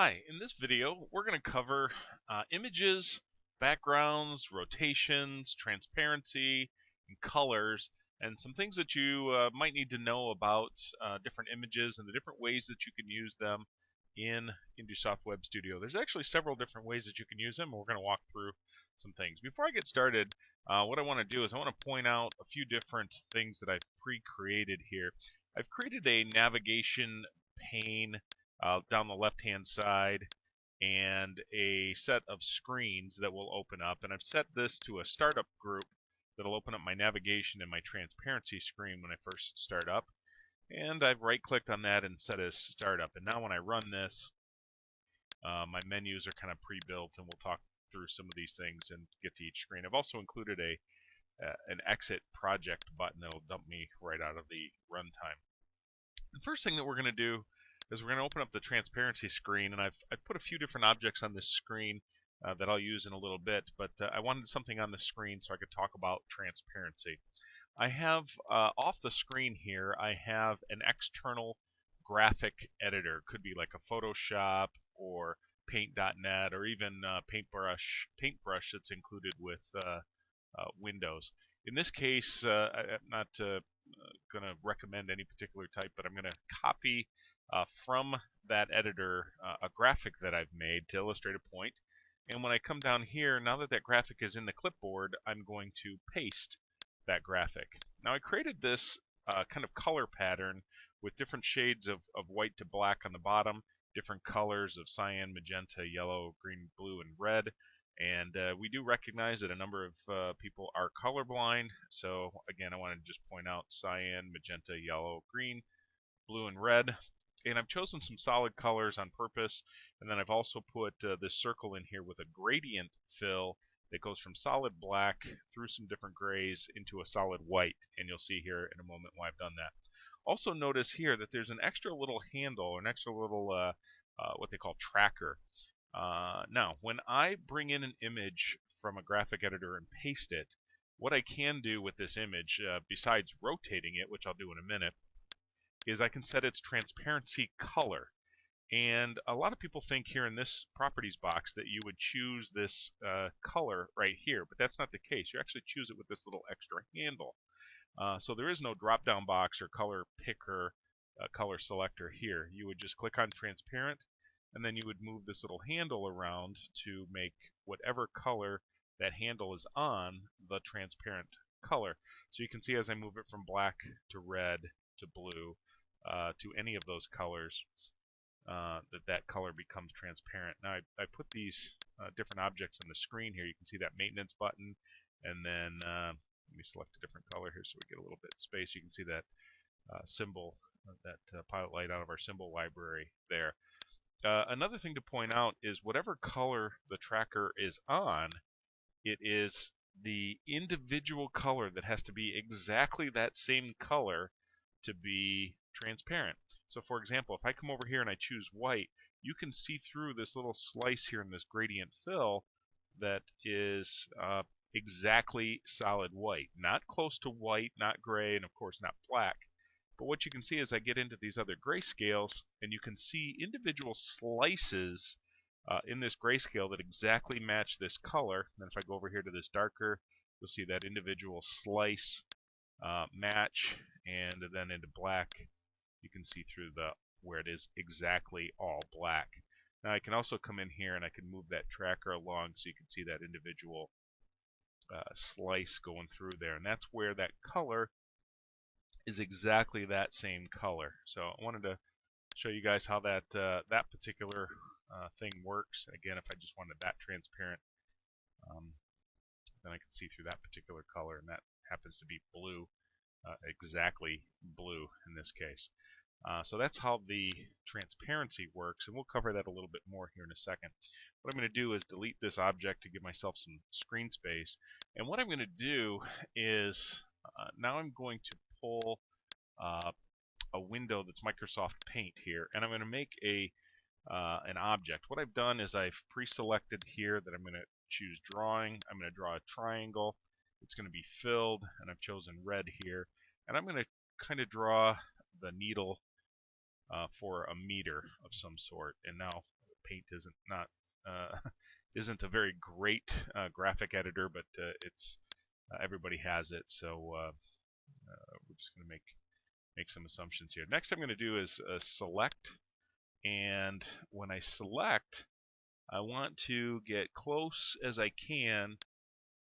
Hi, in this video we're going to cover images, backgrounds, rotations, transparency, and colors, and some things that you might need to know about different images and the different ways that you can use them in Intusoft Web Studio. There's actually several different ways that you can use them, and we're going to walk through some things. Before I get started, what I want to do is I want to point out a few different things that I've pre-created here. I've created a navigation pane down the left-hand side and a set of screens that will open up. And I've set this to a startup group that'll open up my navigation and my transparency screen when I first start up. And I've right-clicked on that and set as startup. And now when I run this, my menus are kind of pre-built, and we'll talk through some of these things and get to each screen. I've also included an exit project button that'll dump me right out of the runtime. The first thing that we're going to do is we're going to open up the transparency screen, and I've put a few different objects on this screen that I'll use in a little bit, but I wanted something on the screen so I could talk about transparency. I have off the screen here, I have an external graphic editor. Could be like a Photoshop or Paint.net or even Paintbrush that's included with Windows. In this case, I'm not going to recommend any particular type, but I'm going to copy from that editor a graphic that I've made to illustrate a point. And when I come down here, now that that graphic is in the clipboard, I'm going to paste that graphic. Now I created this kind of color pattern with different shades of white to black on the bottom, different colors of cyan, magenta, yellow, green, blue, and red. And we do recognize that a number of people are colorblind. So again, I want to just point out cyan, magenta, yellow, green, blue, and red. And I've chosen some solid colors on purpose. And then I've also put this circle in here with a gradient fill that goes from solid black through some different grays into a solid white. And you'll see here in a moment why I've done that. Also notice here that there's an extra little handle, an extra little what they call tracker. Now, when I bring in an image from a graphic editor and paste it, what I can do with this image, besides rotating it, which I'll do in a minute, is I can set its transparency color. And a lot of people think here in this properties box that you would choose this color right here, but that's not the case. You actually choose it with this little extra handle. So there is no drop-down box or color picker, color selector here. You would just click on transparent, and then you would move this little handle around to make whatever color that handle is on the transparent color. So you can see as I move it from black to red to blue to any of those colors, that color becomes transparent. Now I put these different objects on the screen here. You can see that maintenance button, and then let me select a different color here so we get a little bit of space. You can see that symbol, that pilot light out of our symbol library there. Another thing to point out is whatever color the tracker is on, it is the individual color that has to be exactly that same color to be transparent. So for example, if I come over here and I choose white, you can see through this little slice here in this gradient fill that is exactly solid white. Not close to white, not gray, and of course not black. But what you can see is I get into these other grayscales, and you can see individual slices in this grayscale that exactly match this color. And then if I go over here to this darker, you'll see that individual slice match, and then into black, you can see through where it is exactly all black. Now I can also come in here and I can move that tracker along so you can see that individual slice going through there, and that's where that color is exactly that same color. So I wanted to show you guys how that particular thing works. Again, if I just wanted that transparent, then I can see through that particular color, and that happens to be blue, exactly blue in this case. So that's how the transparency works, and we'll cover that a little bit more here in a second. What I'm going to do is delete this object to give myself some screen space. And what I'm going to do is now I'm going to pull a window that's Microsoft Paint here, and I'm going to make an object. What I've done is I've pre-selected here that I'm going to choose drawing. I'm going to draw a triangle. It's going to be filled, and I've chosen red here. And I'm going to kind of draw the needle for a meter of some sort. And now Paint isn't a very great graphic editor, but it's everybody has it, so we're just going to make some assumptions here. Next, I'm going to do is select, and when I select, I want to get close as I can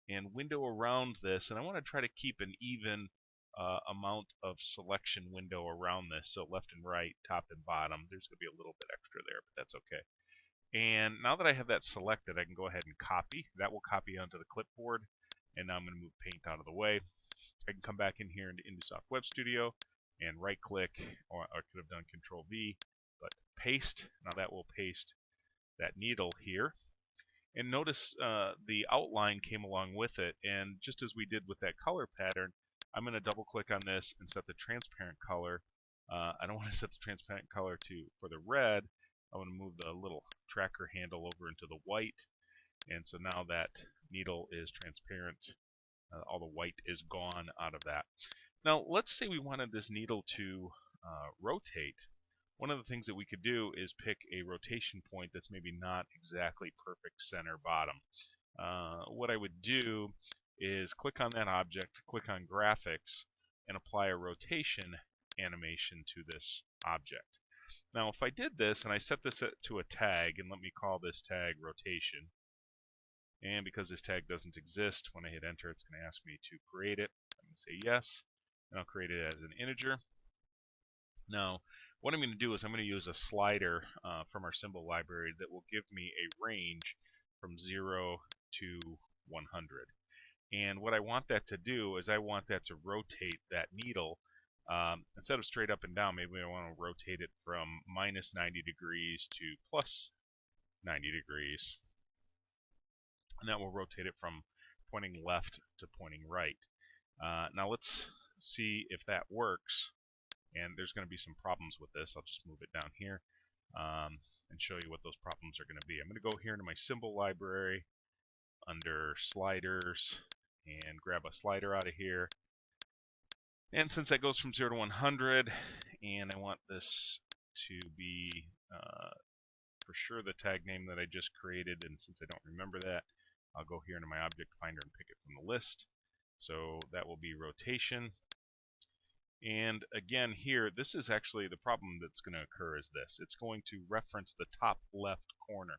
and window around this, and I want to try to keep an even amount of selection window around this, so left and right, top and bottom. There's going to be a little bit extra there, but that's okay. And now that I have that selected, I can go ahead and copy. That will copy onto the clipboard, and now I'm going to move Paint out of the way. I can come back in here into InduSoft Web Studio and right-click, or I could have done Control-V, but paste. Now that will paste that needle here. And notice the outline came along with it, and just as we did with that color pattern, I'm going to double-click on this and set the transparent color. I don't want to set the transparent color for the red. I want to move the little tracker handle over into the white, and so now that needle is transparent. All the white is gone out of that. Now, let's say we wanted this needle to rotate. One of the things that we could do is pick a rotation point that's maybe not exactly perfect center bottom. What I would do is click on that object, click on Graphics, and apply a rotation animation to this object. Now, if I did this and I set this to a tag, and let me call this tag rotation, and because this tag doesn't exist, when I hit enter, it's going to ask me to create it. I'm going to say yes, and I'll create it as an integer. Now, what I'm going to do is I'm going to use a slider from our symbol library that will give me a range from 0 to 100. And what I want that to do is I want that to rotate that needle. Instead of straight up and down, maybe I want to rotate it from minus 90 degrees to plus 90 degrees. And that will rotate it from pointing left to pointing right. Now let's see if that works. And there's going to be some problems with this. I'll just move it down here and show you what those problems are going to be. I'm going to go here into my symbol library under sliders and grab a slider out of here. And since that goes from 0 to 100, and I want this to be for sure the tag name that I just created, and since I don't remember that, I'll go here into my object finder and pick it from the list. So that will be rotation. And again here, this is actually the problem that's going to occur is this. It's going to reference the top left corner.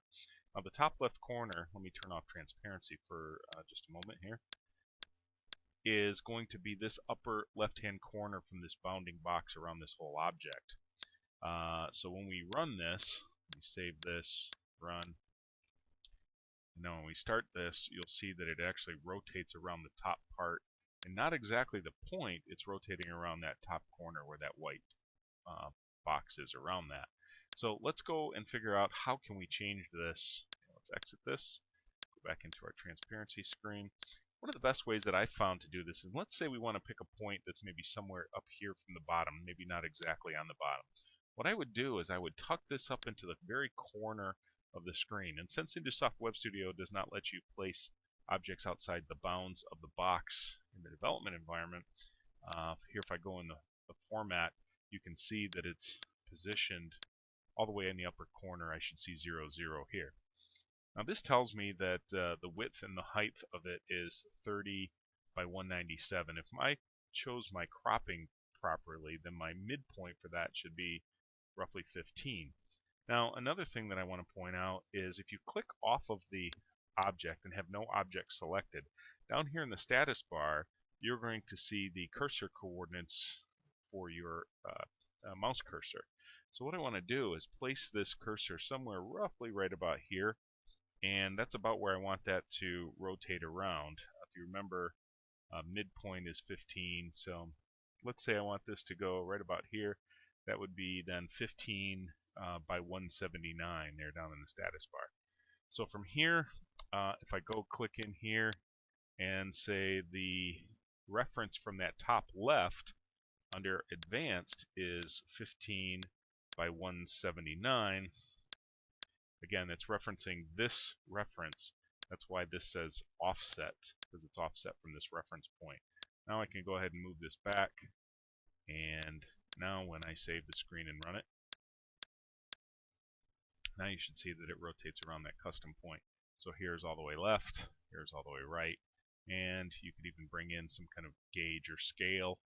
Now the top left corner, let me turn off transparency for just a moment here, is going to be this upper left-hand corner from this bounding box around this whole object. So when we run this, let me save this, run. Now when we start this, you'll see that it actually rotates around the top part. And not exactly the point, it's rotating around that top corner where that white box is around that. So let's go and figure out how can we change this. Let's exit this, go back into our transparency screen. One of the best ways that I found to do this is, let's say we want to pick a point that's maybe somewhere up here from the bottom, maybe not exactly on the bottom. What I would do is I would tuck this up into the very corner of the screen. And since InduSoft Web Studio does not let you place objects outside the bounds of the box in the development environment, here if I go in the format, you can see that it's positioned all the way in the upper corner. I should see 0, 0 here. Now this tells me that the width and the height of it is 30 by 197. If I chose my cropping properly, then my midpoint for that should be roughly 15. Now another thing that I want to point out is if you click off of the object and have no object selected, down here in the status bar you're going to see the cursor coordinates for your mouse cursor. So what I want to do is place this cursor somewhere roughly right about here, and that's about where I want that to rotate around. If you remember, midpoint is 15, so let's say I want this to go right about here. That would be then 15 by 179 there down in the status bar. So from here, if I go click in here and say the reference from that top left under advanced is 15 by 179, again it's referencing this reference. That's why this says offset, because it's offset from this reference point. Now I can go ahead and move this back, and now when I save the screen and run it, Now you should see that it rotates around that custom point. So here's all the way left, here's all the way right, and you could even bring in some kind of gauge or scale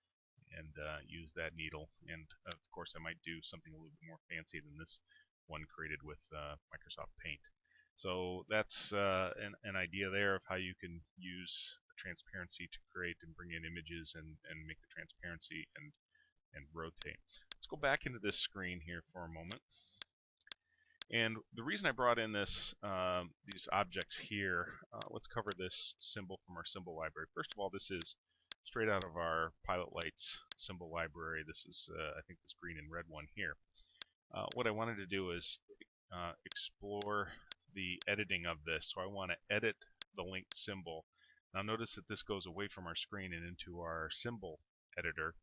and use that needle. And of course I might do something a little bit more fancy than this one created with Microsoft Paint. So that's an idea there of how you can use the transparency to create and bring in images and make the transparency and rotate. Let's go back into this screen here for a moment. And the reason I brought in these objects here, let's cover this symbol from our symbol library. First of all, this is straight out of our Pilot Lights symbol library. This is, I think, this green and red one here. What I wanted to do is explore the editing of this. So I want to edit the linked symbol. Now notice that this goes away from our screen and into our symbol editor.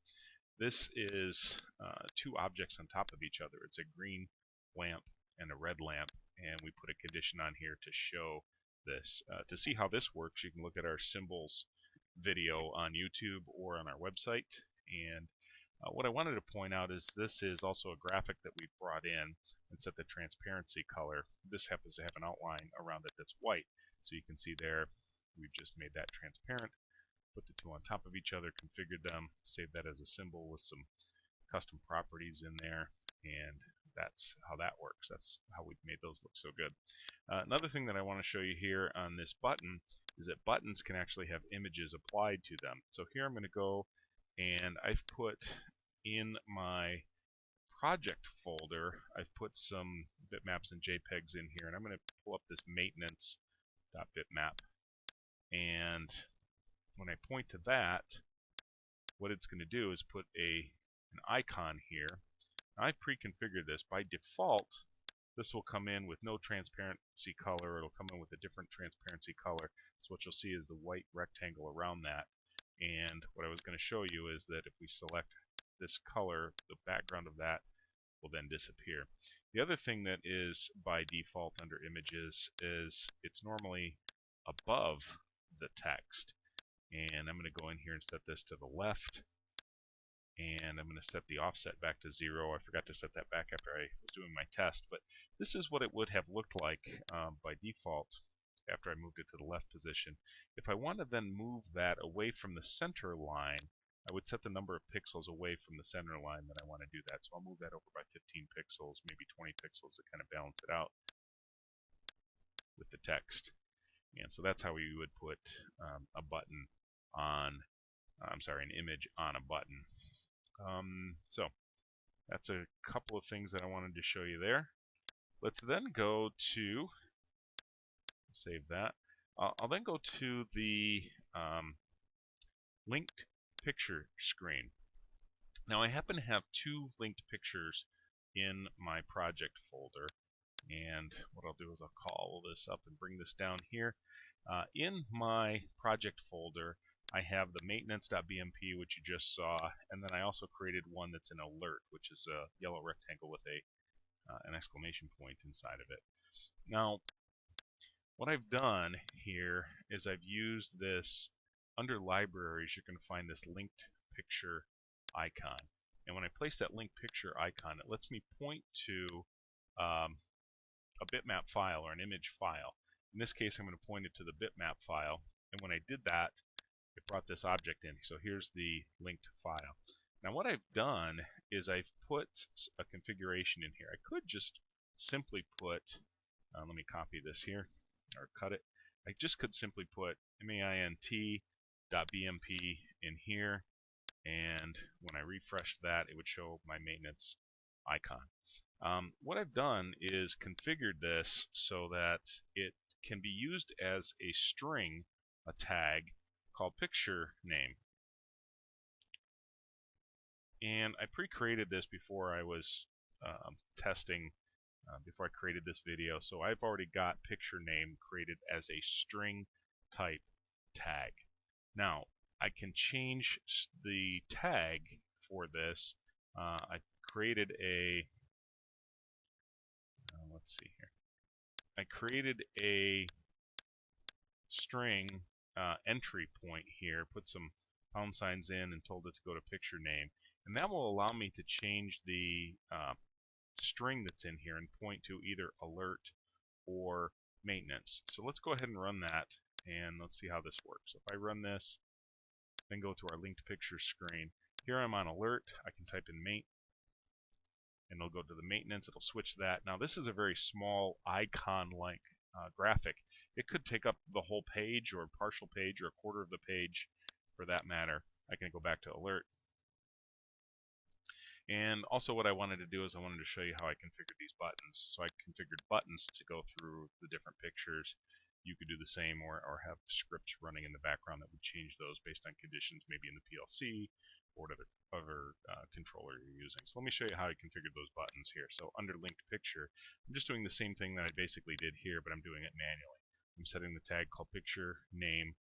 This is two objects on top of each other. It's a green lamp and a red lamp, and we put a condition on here to show this. To see how this works, you can look at our symbols video on YouTube or on our website. And what I wanted to point out is this is also a graphic that we brought in and set the transparency color. This happens to have an outline around it that's white. So you can see there, we just made that transparent, put the two on top of each other, configured them, saved that as a symbol with some custom properties in there, and that's how that works. That's how we've made those look so good. Another thing that I want to show you here on this button is that buttons can actually have images applied to them. So here I'm going to go and I've put in my project folder, I've put some bitmaps and JPEGs in here, and I'm going to pull up this maintenance.bitmap. And when I point to that, what it's going to do is put an icon here. Now, I've pre-configured this. By default, this will come in with no transparency color. It'll come in with a different transparency color. So what you'll see is the white rectangle around that. And what I was going to show you is that if we select this color, the background of that will then disappear. The other thing that is by default under images is it's normally above the text. And I'm going to go in here and set this to the left. And I'm going to set the offset back to 0. I forgot to set that back after I was doing my test. But this is what it would have looked like by default after I moved it to the left position. If I want to then move that away from the center line, I would set the number of pixels away from the center line that I want to do that. So I'll move that over by 15 pixels, maybe 20 pixels to kind of balance it out with the text. And so that's how we would put a button on, an image on a button. So that's a couple of things that I wanted to show you there. Let's then go to, save that. I'll then go to the linked picture screen. Now I happen to have two linked pictures in my project folder. And what I'll do is I'll call this up and bring this down here. In my project folder, I have the maintenance.bmp, which you just saw, and then I also created one that's an alert, which is a yellow rectangle with an exclamation point inside of it. Now, what I've done here is I've used this, under libraries, you're going to find this linked picture icon. And when I place that linked picture icon, it lets me point to a bitmap file or an image file. In this case, I'm going to point it to the bitmap file. And when I did that, it brought this object in. So here's the linked file. Now what I've done is I've put a configuration in here. I could just simply put, let me copy this here, or cut it. I just could simply put maint.bmp in here, and when I refreshed that, it would show my maintenance icon. What I've done is configured this so that it can be used as a string, a tag, called picture name. And I pre-created this before I was testing, before I created this video. So I've already got picture name created as a string type tag. Now, I can change the tag for this. I created a, let's see here. I created a string entry point here, put some pound signs in and told it to go to picture name, and that will allow me to change the string that's in here and point to either alert or maintenance. So let's go ahead and run that, and let's see how this works. If I run this, then go to our linked picture screen. Here I'm on alert. I can type in main, and it'll go to the maintenance. It'll switch that. Now this is a very small icon-like graphic. It could take up the whole page or a partial page or a quarter of the page for that matter. I can go back to alert. And also what I wanted to do is I wanted to show you how I configured these buttons. So I configured buttons to go through the different pictures. You could do the same or have scripts running in the background that would change those based on conditions maybe in the PLC or whatever controller you're using. So let me show you how I configured those buttons here. So under linked picture, I'm just doing the same thing that I basically did here, but I'm doing it manually. I'm setting the tag called picture name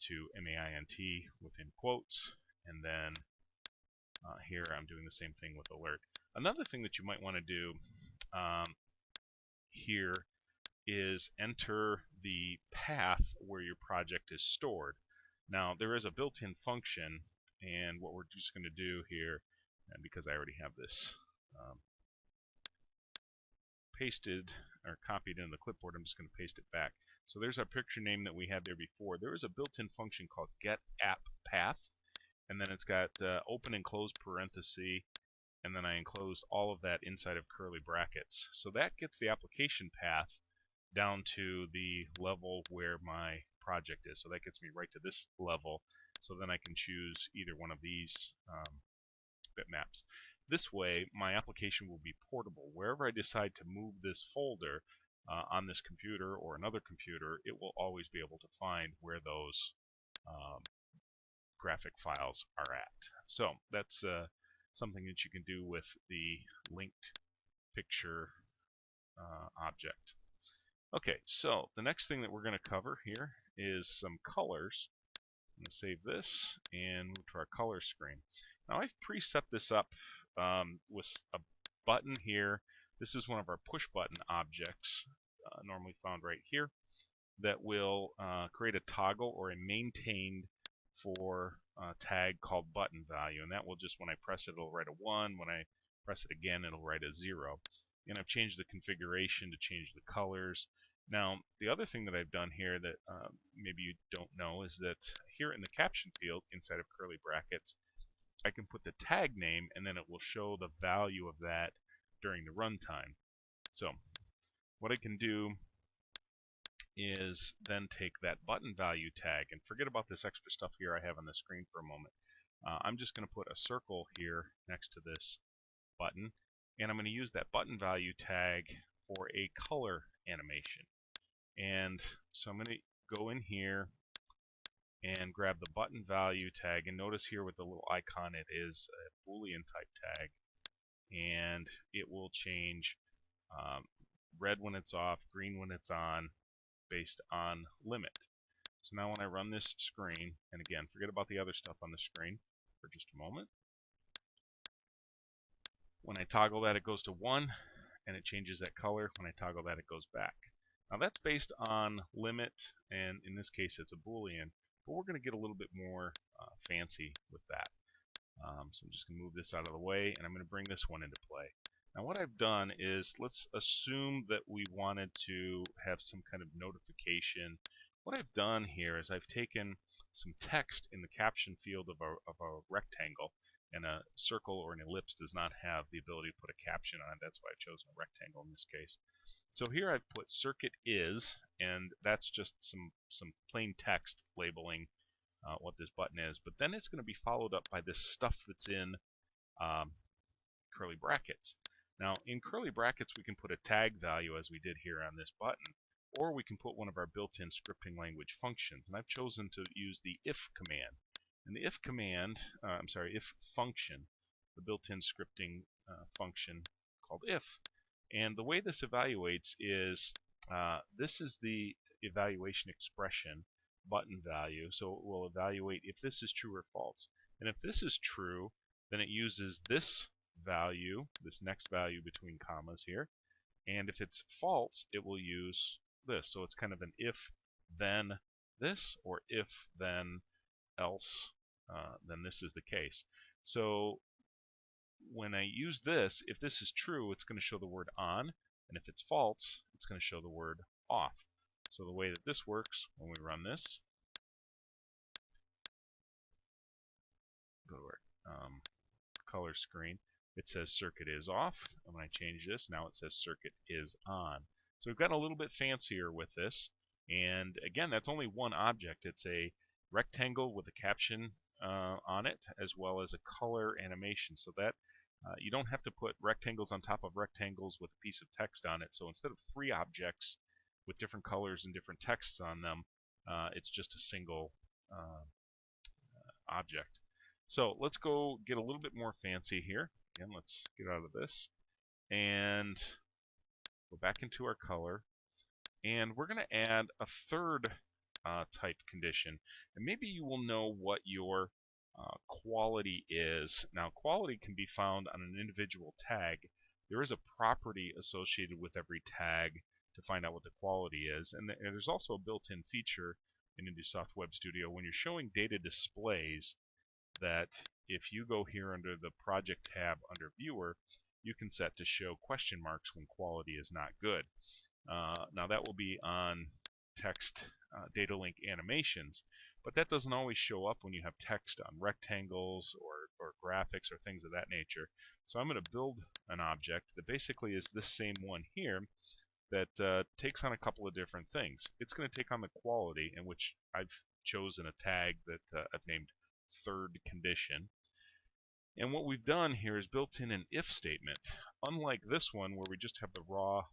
to MAINT within quotes, and then here I'm doing the same thing with alert. Another thing that you might want to do here is enter the path where your project is stored. Now there is a built-in function, and what we're just going to do here, and because I already have this pasted or copied into the clipboard, I'm just going to paste it back. So there's our picture name that we had there before. There is a built-in function called getAppPath, and then it's got open and close parenthesis, and then I enclosed all of that inside of curly brackets. So that gets the application path down to the level where my project is. So that gets me right to this level. So then I can choose either one of these bitmaps. This way, my application will be portable. Wherever I decide to move this folder on this computer or another computer, it will always be able to find where those graphic files are at. So that's something that you can do with the linked picture object. Okay, so the next thing that we're going to cover here is some colors. I'm going to save this and move to our color screen. Now I've preset this up with a button here. This is one of our push button objects, normally found right here, that will create a toggle or a maintained for tag called button value, and that will just, when I press it, it'll write a 1. When I press it again, it'll write a 0. And I've changed the configuration to change the colors. Now, the other thing that I've done here that maybe you don't know is that here in the caption field, inside of curly brackets, I can put the tag name, and then it will show the value of that during the runtime. So, what I can do is then take that button value tag, and forget about this extra stuff here I have on the screen for a moment. I'm just going to put a circle here next to this button, and I'm going to use that button value tag for a color animation. And so I'm going to go in here and grab the button value tag, and notice here with the little icon it is a Boolean type tag, and it will change red when it's off, green when it's on, based on limit. So now when I run this screen, and again, forget about the other stuff on the screen for just a moment. When I toggle that, it goes to 1, and it changes that color. When I toggle that, it goes back. Now that's based on limit, and in this case it's a Boolean, but we're going to get a little bit more fancy with that. So I'm just going to move this out of the way, and I'm going to bring this one into play. Now what I've done is, let's assume that we wanted to have some kind of notification. What I've done here is I've taken some text in the caption field of a rectangle, and a circle or an ellipse does not have the ability to put a caption on it. That's why I've chosen a rectangle in this case. So here I've put circuit is, and that's just some plain text labeling what this button is. But then it's going to be followed up by this stuff that's in curly brackets. Now, in curly brackets, we can put a tag value, as we did here on this button, or we can put one of our built-in scripting language functions. And I've chosen to use the if command. And the if command, if function, the built-in scripting function called if. And the way this evaluates is, this is the evaluation expression, button value. So it will evaluate if this is true or false. And if this is true, then it uses this value, this next value between commas here. And if it's false, it will use this. So it's kind of an if, then this, or if, then else, then this is the case. So when I use this, if this is true, it's going to show the word on, and if it's false, it's going to show the word off. So the way that this works, when we run this, go to our color screen, it says circuit is off, and when I change this, now it says circuit is on. So we've gotten a little bit fancier with this, and again, that's only one object. It's a rectangle with a caption on it, as well as a color animation, so that you don't have to put rectangles on top of rectangles with a piece of text on it. So instead of three objects with different colors and different texts on them, it's just a single object. So let's go get a little bit more fancy here. Again, let's get out of this and go back into our color. And we're going to add a third type condition. And maybe you will know what your quality is. Now, quality can be found on an individual tag. There is a property associated with every tag to find out what the quality is. And there's also a built-in feature in Intusoft Web Studio when you're showing data displays that if you go here under the Project tab under Viewer, you can set to show question marks when quality is not good. Now that will be on text data link animations, but that doesn't always show up when you have text on rectangles or graphics or things of that nature. So I'm going to build an object that basically is this same one here that takes on a couple of different things. It's going to take on the quality, in which I've chosen a tag that I've named third condition. And what we've done here is built in an if statement. Unlike this one where we just have the raw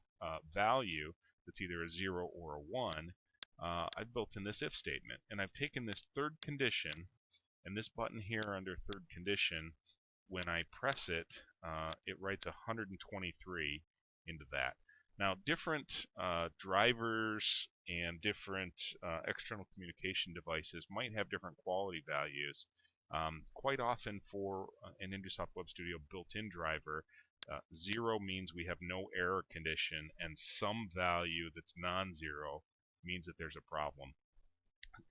value that's either a 0 or a 1, I've built in this if statement. And I've taken this third condition, and this button here under third condition, when I press it, it writes 123 into that. Now, different drivers and different external communication devices might have different quality values. Quite often for an Intusoft Web Studio built-in driver, 0 means we have no error condition, and some value that's non-zero means that there's a problem.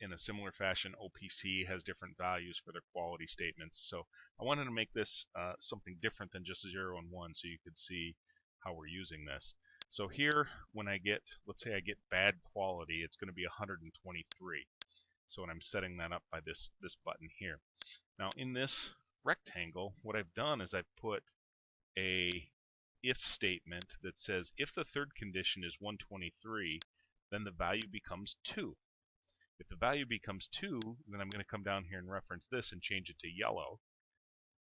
In a similar fashion, OPC has different values for their quality statements. So I wanted to make this something different than just 0 and 1 so you could see how we're using this. So here, when I get, let's say I get bad quality, it's going to be 123. So when I'm setting that up by this button here. Now in this rectangle, what I've done is I've put a if statement that says if the third condition is 123, then the value becomes 2. If the value becomes 2, then I'm going to come down here and reference this and change it to yellow.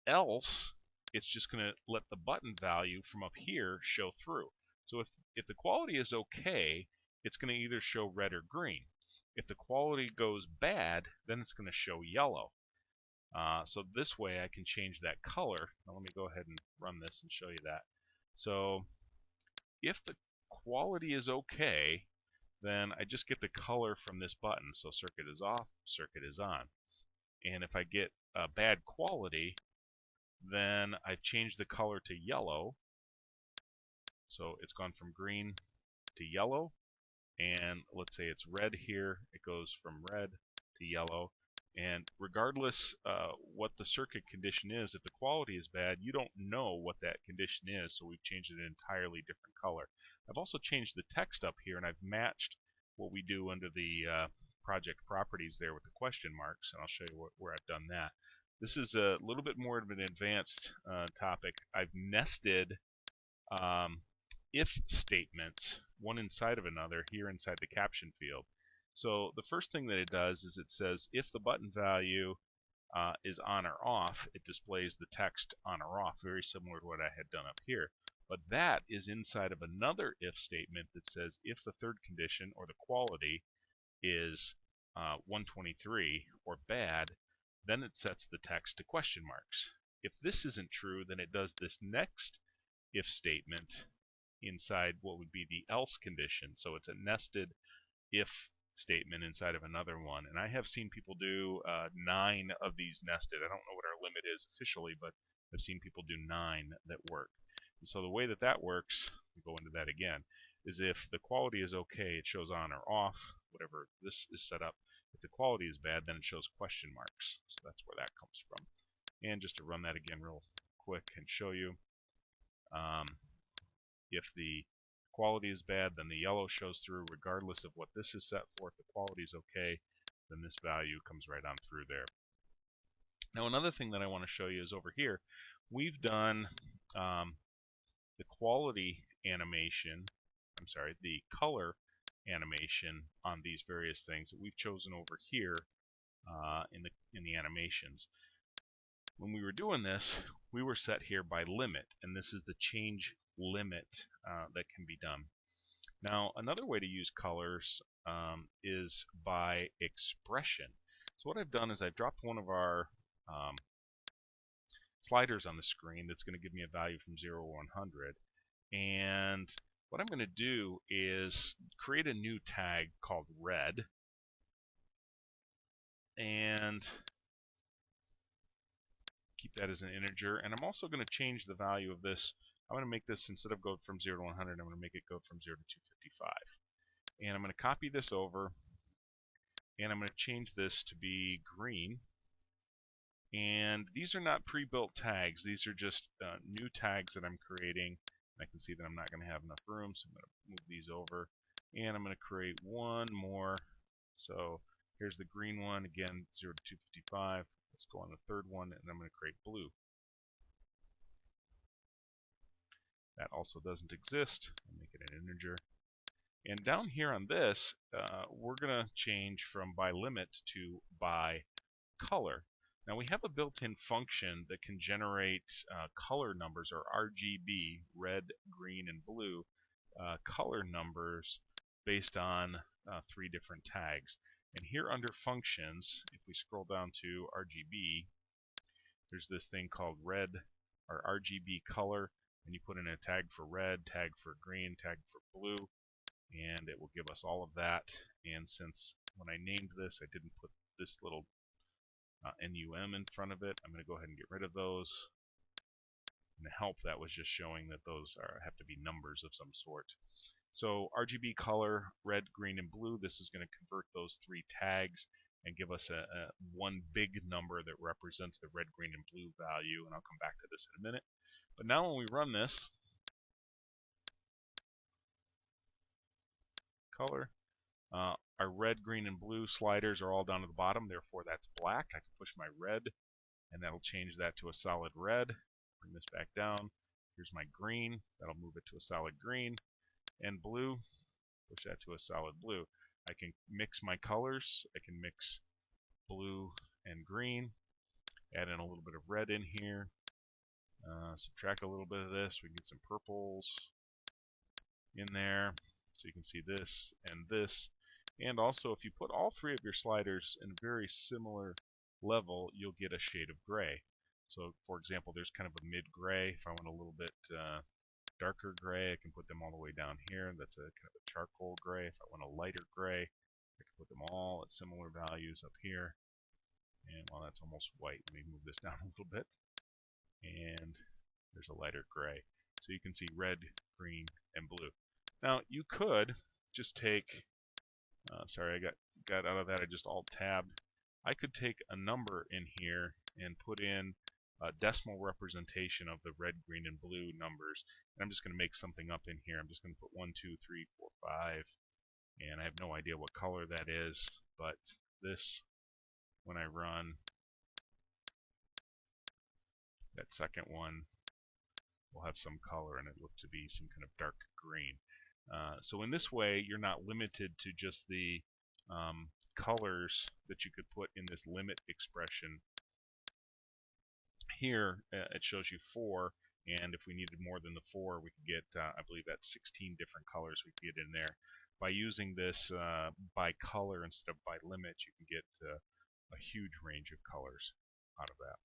Else, it's just going to let the button value from up here show through. So if the quality is okay, it's going to either show red or green. If the quality goes bad, then it's going to show yellow. So this way I can change that color. Now let me go ahead and run this and show you that. So if the quality is okay, then I just get the color from this button. So circuit is off, circuit is on. And if I get bad quality, then I've changed the color to yellow. So it's gone from green to yellow. And let's say it's red here, it goes from red to yellow. And regardless what the circuit condition is, if the quality is bad, you don't know what that condition is, so we've changed it an entirely different color. I've also changed the text up here, and I've matched what we do under the project properties there with the question marks, and I'll show you where I've done that. This is a little bit more of an advanced topic. I've nested if statements, one inside of another, here inside the caption field. So the first thing that it does is it says if the button value is on or off, it displays the text on or off, very similar to what I had done up here. But that is inside of another if statement that says if the third condition, or the quality, is 123 or bad, then it sets the text to question marks. If this isn't true, then it does this next if statement inside what would be the else condition. So it's a nested if statement inside of another one. And I have seen people do 9 of these nested. I don't know what our limit is officially, but I've seen people do 9 that work. And so the way that that works, we'll go into that again, is if the quality is okay, it shows on or off, whatever this is set up. If the quality is bad, then it shows question marks. So that's where that comes from. And just to run that again real quick and show you. If the quality is bad, then the yellow shows through regardless of what this is set for. If the quality is okay, then this value comes right on through there. Now another thing that I want to show you is over here. We've done the quality animation, the color animation on these various things that we've chosen over here in the animations. When we were doing this, we were set here by limit, and this is the change limit that can be done. Now, another way to use colors is by expression. So what I've done is I've dropped one of our sliders on the screen that's going to give me a value from 0 to 100. And what I'm going to do is create a new tag called red. And keep that as an integer. And I'm also going to change the value of this. I'm going to make this, instead of go from 0 to 100, I'm going to make it go from 0 to 255. And I'm going to copy this over. And I'm going to change this to be green. And these are not pre-built tags. These are just new tags that I'm creating. I can see that I'm not going to have enough room, so I'm going to move these over. And I'm going to create one more. So here's the green one, again, 0 to 255. Let's go on the third one, and I'm going to create blue. That also doesn't exist. I'll make it an integer. And down here on this, we're going to change from by limit to by color. Now we have a built-in function that can generate color numbers, or RGB, red, green, and blue, color numbers based on 3 different tags. And here under functions, if we scroll down to RGB, there's this thing called red, or RGB color, and you put in a tag for red, tag for green, tag for blue, and it will give us all of that. And since when I named this, I didn't put this little NUM in front of it, I'm going to go ahead and get rid of those. And the help, that was just showing that those have to be numbers of some sort. So RGB color, red, green, and blue, this is going to convert those 3 tags and give us one big number that represents the red, green, and blue value. And I'll come back to this in a minute. But now when we run this, color, our red, green, and blue sliders are all down to the bottom, therefore that's black. I can push my red, and that'll change that to a solid red. Bring this back down. Here's my green. That'll move it to a solid green. And blue, push that to a solid blue. I can mix my colors. I can mix blue and green. Add in a little bit of red in here. Subtract a little bit of this. We can get some purples in there. So you can see this and this. And also, if you put all 3 of your sliders in a very similar level, you'll get a shade of gray. So, for example, there's kind of a mid-gray. If I want a little bit darker gray, I can put them all the way down here. That's a kind of a charcoal gray. If I want a lighter gray, I can put them all at similar values up here. And well, that's almost white. Let me move this down a little bit. And there's a lighter gray. So you can see red, green, and blue. Now, you could just take, sorry, I got out of that. I just alt-tabbed. I could take a number in here and put in a decimal representation of the red, green, and blue numbers. And I'm just going to make something up in here. I'm just going to put 1, 2, 3, 4, 5. And I have no idea what color that is. But this, when I run, that second one will have some color, and it look to be some kind of dark green. So in this way, you're not limited to just the colors that you could put in this limit expression. Here, it shows you 4, and if we needed more than the 4, we could get, I believe that's 16 different colors we could get in there. By using this by color instead of by limit, you can get a huge range of colors out of that.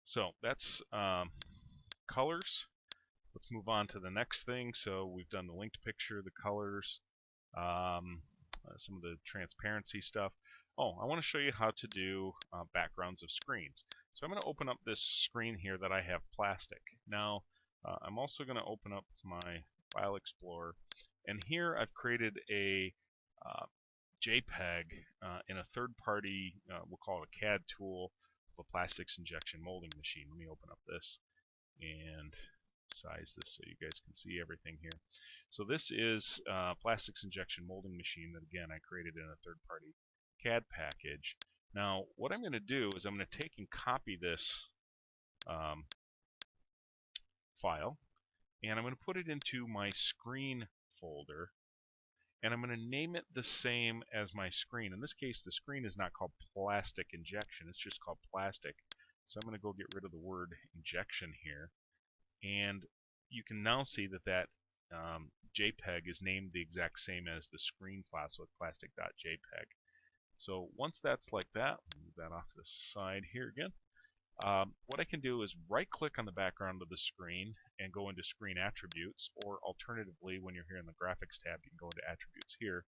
So that's colors. Let's move on to the next thing. So we've done the linked picture, the colors, some of the transparency stuff. Oh, I want to show you how to do backgrounds of screens. So I'm going to open up this screen here that I have plastic. Now, I'm also going to open up my File Explorer. And here I've created a JPEG in a third-party, we'll call it a CAD tool, of a plastics injection molding machine. Let me open up this. and size this so you guys can see everything here. So this is plastics injection molding machine that again I created in a third-party CAD package. Now what I'm going to do is I'm going to take and copy this file, and I'm going to put it into my screen folder, and I'm going to name it the same as my screen. In this case, the screen is not called plastic injection, it's just called plastic. So I'm going to go get rid of the word injection here, and you can now see that JPEG is named the exact same as the screen file, so it's plastic.jpg. So once that's like that, move that off to the side here again. What I can do is right-click on the background of the screen and go into Screen Attributes, or alternatively, when you're here in the Graphics tab, you can go into Attributes here.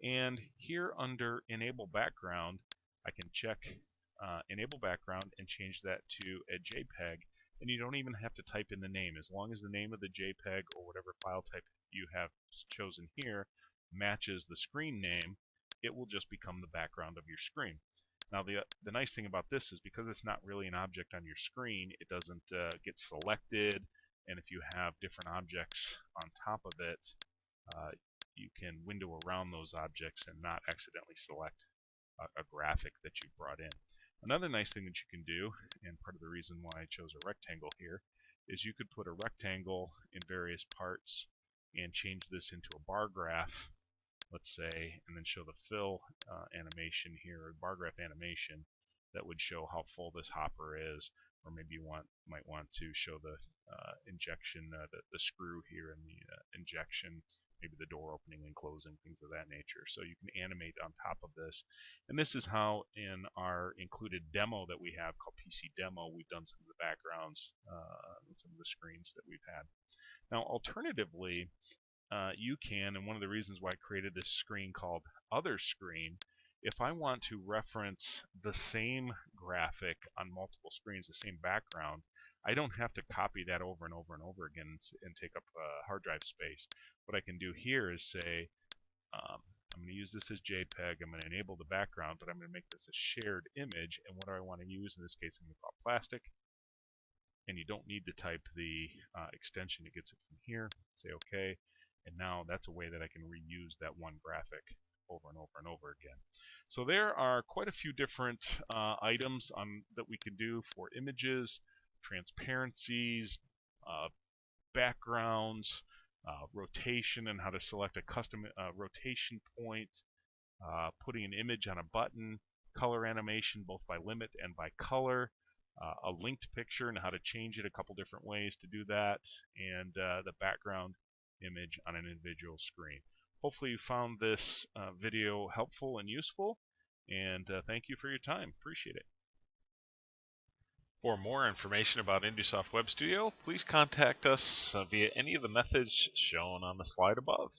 And here under Enable Background, I can check Enable Background and change that to a JPEG. And you don't even have to type in the name. As long as the name of the JPEG or whatever file type you have chosen here matches the screen name, it will just become the background of your screen. Now the nice thing about this is because it's not really an object on your screen, it doesn't get selected, and if you have different objects on top of it, you can window around those objects and not accidentally select a graphic that you brought in. Another nice thing that you can do, and part of the reason why I chose a rectangle here, is you could put a rectangle in various parts and change this into a bar graph, let's say, and then show the fill animation here, or bar graph animation, that would show how full this hopper is, or maybe you might want to show the injection, the screw here in the injection, maybe the door opening and closing, things of that nature. So you can animate on top of this. And this is how in our included demo that we have called PC Demo, we've done some of the backgrounds and some of the screens that we've had. Now alternatively, you can, and one of the reasons why I created this screen called Other Screen, if I want to reference the same graphic on multiple screens, the same background, I don't have to copy that over and over and over again and take up hard drive space. What I can do here is say, I'm going to use this as JPEG, I'm going to enable the background, but I'm going to make this a shared image, and what do I want to use? In this case, I'm going to call it plastic, and you don't need to type the extension, it gets it from here, say OK. And now that's a way that I can reuse that one graphic over and over and over again. So there are quite a few different items that we can do for images, transparencies, backgrounds, rotation, and how to select a custom rotation point, putting an image on a button, color animation both by limit and by color, a linked picture and how to change it a couple different ways to do that, and the background image on an individual screen. Hopefully you found this video helpful and useful, and thank you for your time. Appreciate it. For more information about IndieSoft Web Studio, please contact us via any of the methods shown on the slide above.